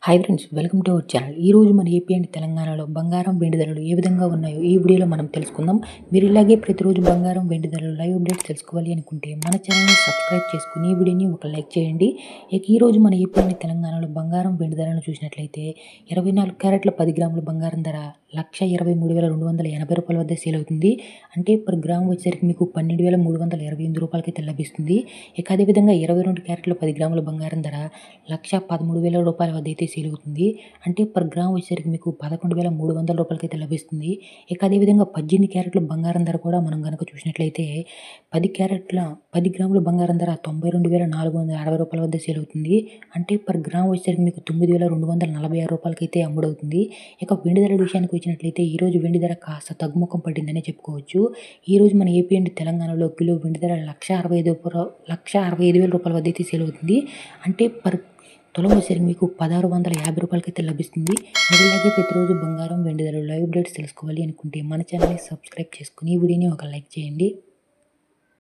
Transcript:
Hi friends, welcome to our channel. ఈరోజు మన AP and తెలంగాణలో బంగారం వెండి ధరలు ఏ విధంగా ఉన్నాయో ఈ వీడియోలో మనం తెలుసుకుందాం. మీరు ఇలాగే ప్రతిరోజు బంగారం వెండి ధరలు లైవ్ అప్డేట్స్ తెలుసుకోవాలి అనుకుంటే మన ఛానల్ని సబ్స్క్రైబ్ చేసుకుని ఈ వీడియోని ఒక లైక్ చేయండి. ఇక ఈరోజు మన ఏపీ అండ్ తెలంగాణలో బంగారం వెండి ధరలను చూసినట్లయితే 24 క్యారెట్ల 10 గ్రాముల బంగారం ధర ₹1,23,280 వద్ద సేల్ అవుతుంది. అంటే పర్ గ్రామ్ వచ్చేసరికి మీకు ₹12,328 రూపాయలకైతే లభిస్తుంది. ఇక అదేవిధంగా 22 క్యారెట్ల 10 గ్రాముల బంగారం ధర ₹1,13,000 వద్ద అయితే సేల్ అవుతుంది. అంటే పర్ గ్రామ్ వచ్చేసరికి మీకు ₹11,300 రూపాయలకైతే లభిస్తుంది. ఇక అదేవిధంగా 18 క్యారెట్ల బంగారం ధర కూడా మనం కనుక చూసినట్లయితే 10 గ్రాముల బంగారం ధర ₹92,460 వద్ద సేల్ అవుతుంది. అంటే పర్ గ్రామ్ వచ్చేసరికి మీకు ₹9,246 రూపాయలకైతే అమ్ముడవుతుంది. ఇక వెండి ధర విషయానికి వచ్చినట్లయితే ఈరోజు వెండి ధర కాస్త తగ్గుముఖం పడిందనే చెప్పుకోవచ్చు. ఈరోజు మన ఏపీ అండ్ తెలంగాణలో కిలో వెండి ధర ₹1,65,000 వద్ద అయితే సేల్ అవుతుంది. అంటే పర్ తులం వచ్చేసరికి మీకు ₹1,650 అయితే లభిస్తుంది. మీరు ఇలాగే ప్రతిరోజు బంగారం వెండి ధరలు లైవ్ అప్డేట్స్ తెలుసుకోవాలి అనుకుంటే మన ఛానల్ని సబ్స్క్రైబ్ చేసుకుని ఈ వీడియోని ఒక లైక్ చేయండి.